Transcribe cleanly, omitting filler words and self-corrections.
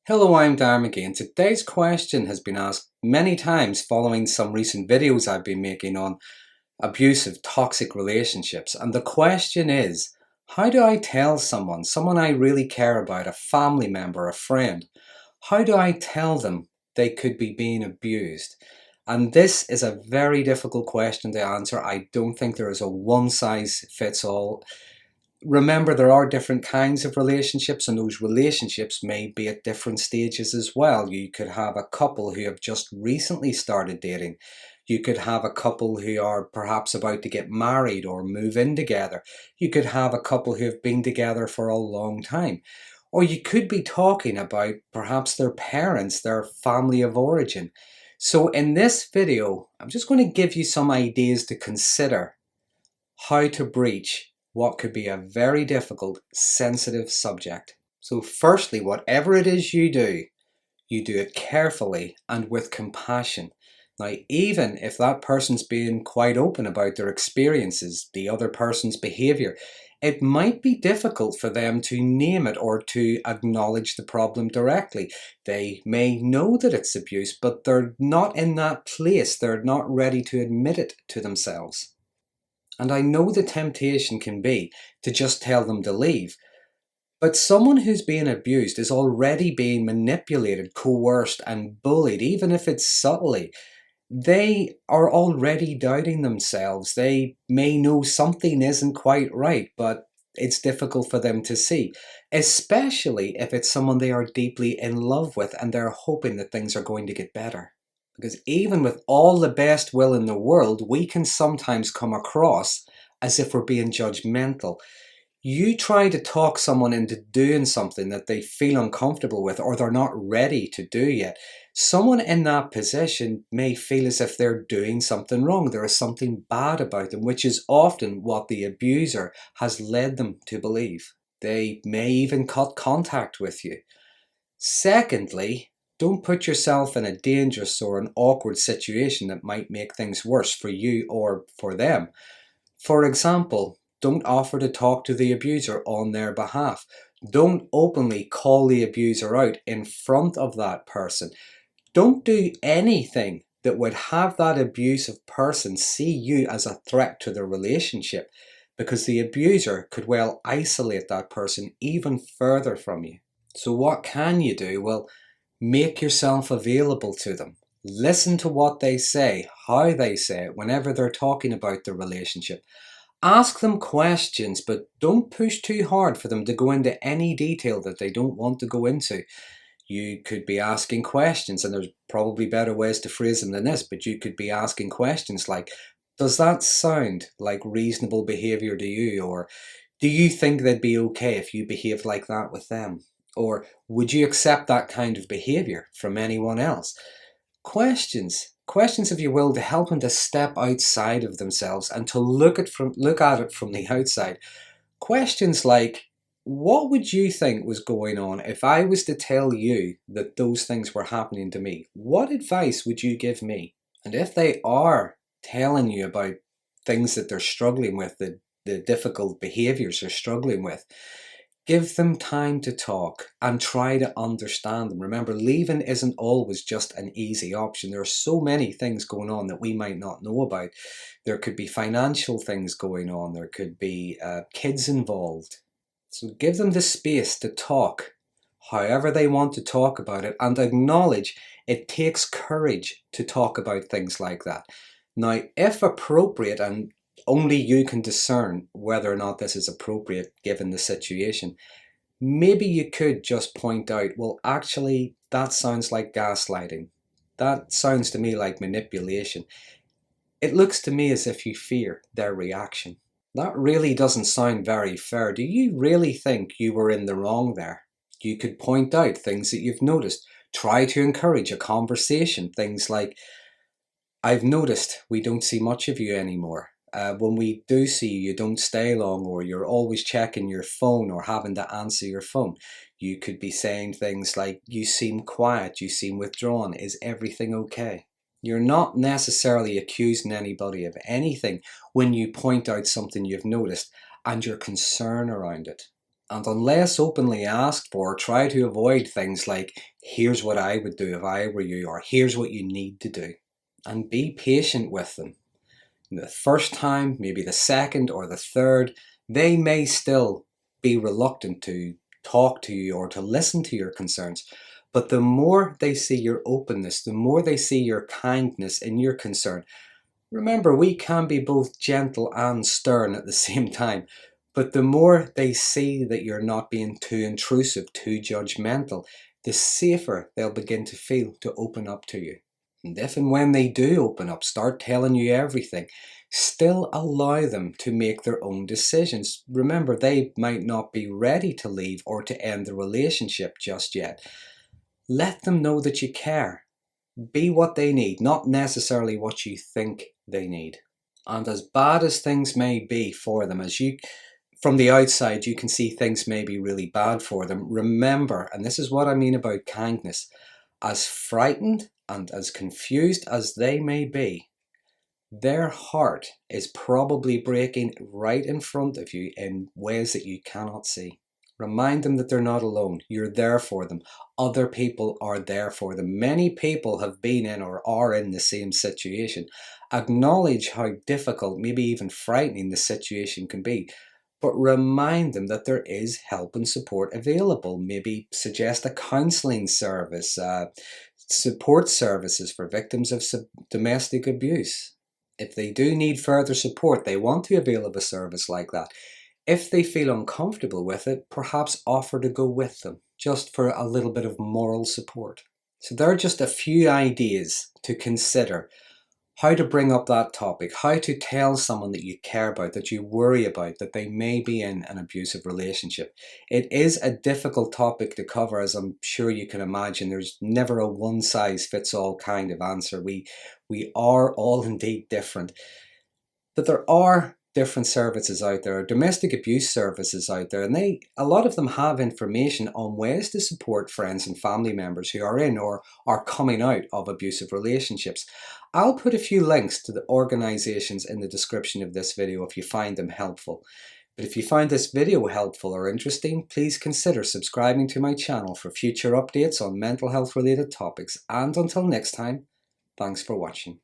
Hello, I'm Darren Magee, and today's question has been asked many times following some recent videos I've been making on abusive, toxic relationships. And the question is, how do I tell someone I really care about, a family member, a friend, how do I tell them they could be being abused? And this is a very difficult question to answer. I don't think there is a one size fits all. Remember, there are different kinds of relationships, and those relationships may be at different stages as well. You could have a couple who have just recently started dating. You could have a couple who are perhaps about to get married or move in together. You could have a couple who have been together for a long time. Or you could be talking about perhaps their parents, their family of origin. So in this video, I'm just going to give you some ideas to consider how to breach what could be a very difficult, sensitive subject. So firstly, whatever it is you do it carefully and with compassion. Now, even if that person's being quite open about their experiences, the other person's behavior, it might be difficult for them to name it or to acknowledge the problem directly. They may know that it's abuse, but they're not in that place. They're not ready to admit it to themselves. And I know the temptation can be to just tell them to leave. But someone who's being abused is already being manipulated, coerced, and bullied, even if it's subtly. They are already doubting themselves. They may know something isn't quite right, but it's difficult for them to see, especially if it's someone they are deeply in love with and they're hoping that things are going to get better. Because even with all the best will in the world, we can sometimes come across as if we're being judgmental. You try to talk someone into doing something that they feel uncomfortable with or they're not ready to do yet. Someone in that position may feel as if they're doing something wrong. There is something bad about them, which is often what the abuser has led them to believe. They may even cut contact with you. Secondly, don't put yourself in a dangerous or an awkward situation that might make things worse for you or for them. For example, don't offer to talk to the abuser on their behalf. Don't openly call the abuser out in front of that person. Don't do anything that would have that abusive person see you as a threat to the relationship, because the abuser could well isolate that person even further from you. So what can you do? Well, make yourself available to them. Listen to what they say, how they say it, whenever they're talking about the relationship. Ask them questions, but don't push too hard for them to go into any detail that they don't want to go into. You could be asking questions, and there's probably better ways to phrase them than this, but you could be asking questions like, does that sound like reasonable behavior to you? Or do you think they'd be okay if you behaved like that with them? Or would you accept that kind of behavior from anyone else? Questions, if you will, to help them to step outside of themselves and to look at it from the outside. Questions like, what would you think was going on if I was to tell you that those things were happening to me? What advice would you give me? And if they are telling you about things that they're struggling with, the difficult behaviors they're struggling with, give them time to talk and try to understand them. Remember, leaving isn't always just an easy option. There are so many things going on that we might not know about. There could be financial things going on. There could be kids involved. So give them the space to talk however they want to talk about it, and acknowledge it takes courage to talk about things like that. Now, if appropriate, and only you can discern whether or not this is appropriate given the situation, maybe you could just point out, well, actually, that sounds like gaslighting. That sounds to me like manipulation. It looks to me as if you fear their reaction. That really doesn't sound very fair. Do you really think you were in the wrong there? You could point out things that you've noticed. Try to encourage a conversation. Things like, I've noticed we don't see much of you anymore. When we do see you, you don't stay long, or you're always checking your phone or having to answer your phone. You could be saying things like, you seem quiet, you seem withdrawn, is everything okay? You're not necessarily accusing anybody of anything when you point out something you've noticed and your concern around it. And unless openly asked for, try to avoid things like, here's what I would do if I were you, or here's what you need to do. And be patient with them. The first time, maybe the second or the third, they may still be reluctant to talk to you or to listen to your concerns. But the more they see your openness, the more they see your kindness in your concern. Remember, we can be both gentle and stern at the same time. But the more they see that you're not being too intrusive, too judgmental, the safer they'll begin to feel to open up to you. And if and when they do open up, start telling you everything, still allow them to make their own decisions. Remember, they might not be ready to leave or to end the relationship just yet. Let them know that you care. Be what they need, not necessarily what you think they need. And as bad as things may be for them, from the outside, you can see things may be really bad for them. Remember, and this is what I mean about kindness, as frightened and as confused as they may be, their heart is probably breaking right in front of you in ways that you cannot see. Remind them that they're not alone. You're there for them. Other people are there for them. Many people have been in or are in the same situation. Acknowledge how difficult, maybe even frightening the situation can be. But remind them that there is help and support available. Maybe suggest a counselling service, support services for victims of domestic abuse. If they do need further support, they want to avail of a service like that. If they feel uncomfortable with it, perhaps offer to go with them, just for a little bit of moral support. So there are just a few ideas to consider. How to bring up that topic, how to tell someone that you care about, that you worry about, that they may be in an abusive relationship. It is a difficult topic to cover, as I'm sure you can imagine. There's never a one-size-fits-all kind of answer. We are all indeed different. But there are different services out there, domestic abuse services out there, and a lot of them have information on ways to support friends and family members who are in or are coming out of abusive relationships. I'll put a few links to the organizations in the description of this video if you find them helpful. But if you find this video helpful or interesting, please consider subscribing to my channel for future updates on mental health related topics. And until next time, thanks for watching.